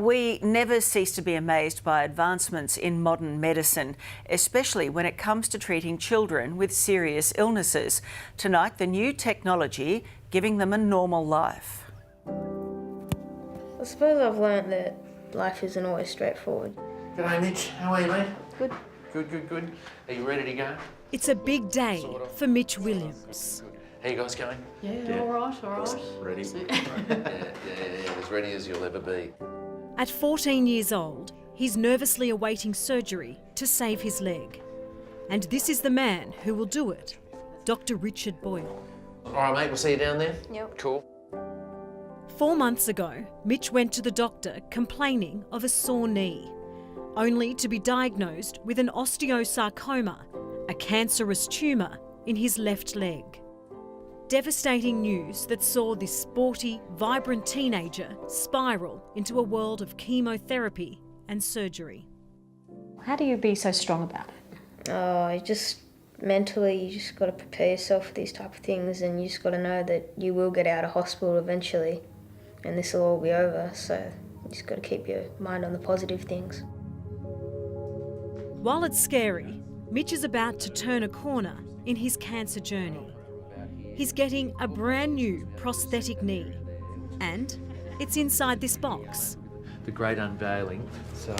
We never cease to be amazed by advancements in modern medicine, especially when it comes to treating children with serious illnesses. Tonight, the new technology giving them a normal life. I suppose I've learnt that life isn't always straightforward. G'day Mitch, how are you mate? Good. Good. Are you ready to go? It's a big day for Mitch Williams. How you guys going? Yeah. All right. Ready? yeah, as ready as you'll ever be. At 14 years old, he's nervously awaiting surgery to save his leg. And this is the man who will do it, Dr. Richard Boyle. All right mate, we'll see you down there? Yep. Cool. 4 months ago, Mitch went to the doctor complaining of a sore knee, only to be diagnosed with an osteosarcoma, a cancerous tumour in his left leg. Devastating news that saw this sporty, vibrant teenager spiral into a world of chemotherapy and surgery. How do you be so strong about it? Mentally, you just got to prepare yourself for these type of things, and you just got to know that you will get out of hospital eventually, and this will all be over. So you just got to keep your mind on the positive things. While it's scary, Mitch is about to turn a corner in his cancer journey. He's getting a brand new prosthetic knee, and it's inside this box. The great unveiling. So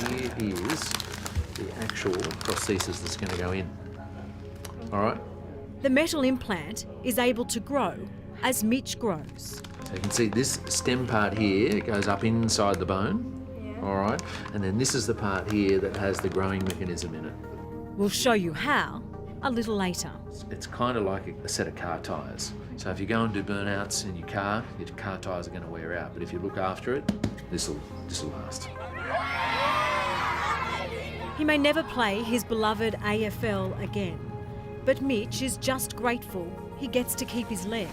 here is the actual prosthesis that's going to go in. All right? The metal implant is able to grow as Mitch grows. So you can see this stem part here, it goes up inside the bone. Yeah. All right? And then this is the part here that has the growing mechanism in it. We'll show you how a little later. It's kind of like a set of car tyres. So if you go and do burnouts in your car tyres are going to wear out. But if you look after it, this will last. He may never play his beloved AFL again, but Mitch is just grateful he gets to keep his leg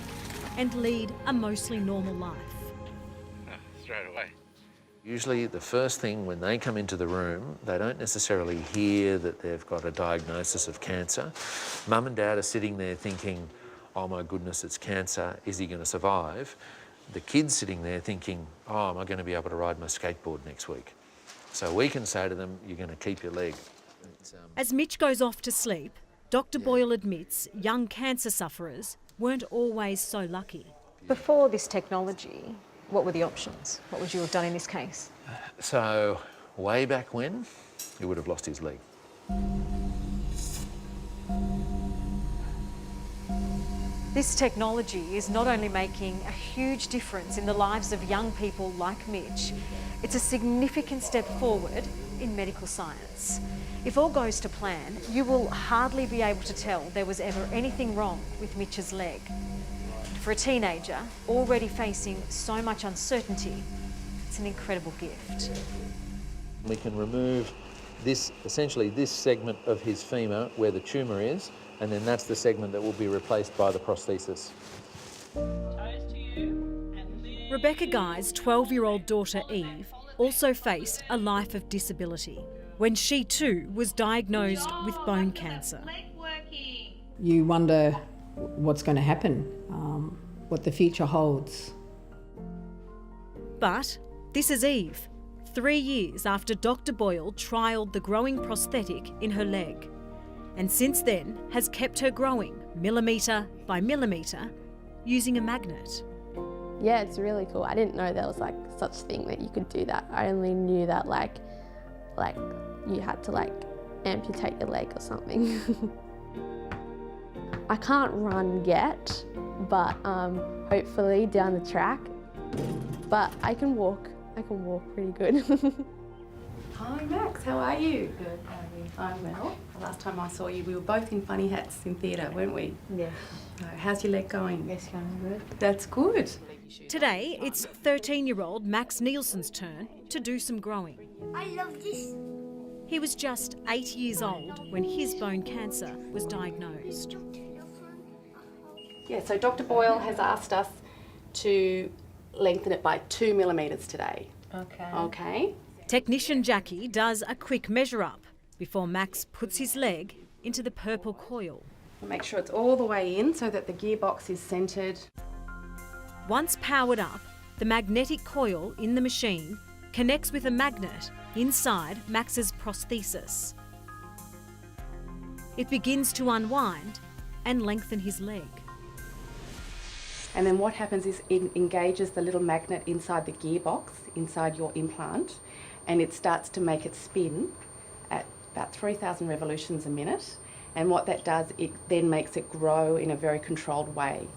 and lead a mostly normal life. Straight away. Usually the first thing when they come into the room, they don't necessarily hear that they've got a diagnosis of cancer. Mum and Dad are sitting there thinking, oh my goodness, it's cancer, is he going to survive? The kid's sitting there thinking, oh, am I going to be able to ride my skateboard next week? So we can say to them, you're going to keep your leg. As Mitch goes off to sleep, Dr. Boyle admits young cancer sufferers weren't always so lucky. Before this technology, what were the options? What would you have done in this case? So way back when, he would have lost his leg. This technology is not only making a huge difference in the lives of young people like Mitch, it's a significant step forward in medical science. If all goes to plan, you will hardly be able to tell there was ever anything wrong with Mitch's leg. For a teenager already facing so much uncertainty, it's an incredible gift. We can remove this, essentially this segment of his femur where the tumour is, and then that's the segment that will be replaced by the prosthesis. Rebecca Guy's 12-year-old daughter Eve also faced a life of disability when she too was diagnosed with bone cancer. You wonder what's going to happen, what the future holds. But this is Eve, 3 years after Dr. Boyle trialled the growing prosthetic in her leg, and since then has kept her growing millimetre by millimetre using a magnet. Yeah, it's really cool. I didn't know there was like such thing that you could do that. I only knew that like you had to like amputate your leg or something. I can't run yet, but hopefully down the track. But I can walk pretty good. Hi Max, how are you? Good, how are you? I'm well. The last time I saw you, we were both in funny hats in theatre, weren't we? Yeah. How's your leg going? It's going good. That's good. Today, it's 13-year-old Max Nielsen's turn to do some growing. I love this. He was just 8 years old when his bone cancer was diagnosed. Yeah, so Dr. Boyle has asked us to lengthen it by 2 millimetres today. Okay. Technician Jackie does a quick measure-up before Max puts his leg into the purple coil. Make sure it's all the way in so that the gearbox is centred. Once powered up, the magnetic coil in the machine connects with a magnet inside Max's prosthesis. It begins to unwind and lengthen his leg. And then what happens is it engages the little magnet inside the gearbox, inside your implant, and it starts to make it spin at about 3,000 revolutions a minute. And what that does, it then makes it grow in a very controlled way.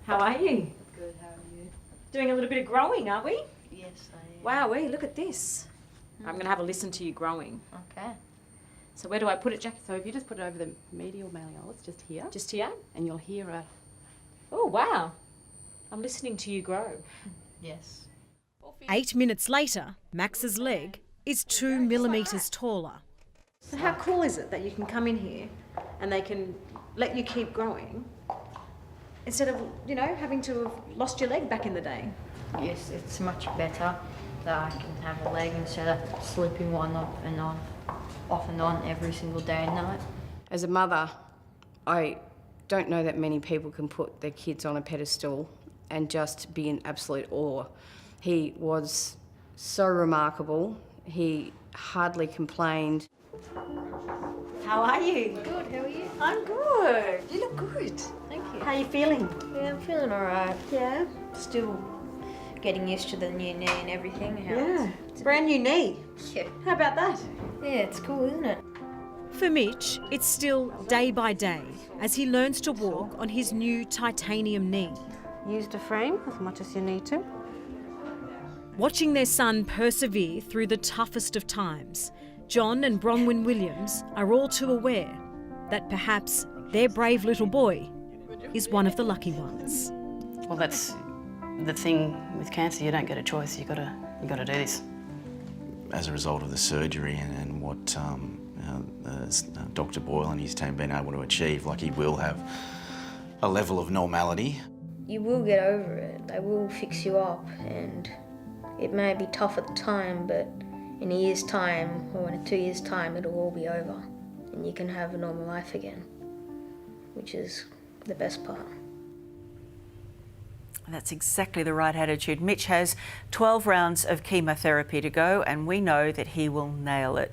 How are you? Good, how are you? Doing a little bit of growing, are we? Yes, I am. Wow, look at this. I'm going to have a listen to you growing. Okay. So where do I put it, Jackie? So if you just put it over the medial malleolus, just here. Just here? And you'll hear a... Oh, wow. I'm listening to you grow. Yes. 8 minutes later, Max's leg is 2 millimetres taller. So how cool is it that you can come in here and they can let you keep growing instead of, you know, having to have lost your leg back in the day? Yes, it's much better that I can have a leg instead of sleeping one off and on every single day and night. As a mother, I don't know that many people can put their kids on a pedestal and just be in absolute awe. He was so remarkable. He hardly complained. How are you? Good, how are you? I'm good. You look good. Thank you. How are you feeling? Yeah, I'm feeling alright. Yeah. Still getting used to the new knee and everything. It's a brand new knee. Yeah. How about that? Yeah, it's cool, isn't it? For Mitch, it's still day by day as he learns to walk on his new titanium knee. Use the frame as much as you need to. Watching their son persevere through the toughest of times, John and Bronwyn Williams are all too aware that perhaps their brave little boy is one of the lucky ones. Well, that's the thing with cancer. You don't get a choice. You got to do this. As a result of the surgery and what Dr. Boyle and his team been able to achieve, like, he will have a level of normality. You will get over it. They will fix you up, and it may be tough at the time, but in a year's time or in 2 years' time, it'll all be over and you can have a normal life again, which is the best part. That's exactly the right attitude. Mitch has 12 rounds of chemotherapy to go, and we know that he will nail it.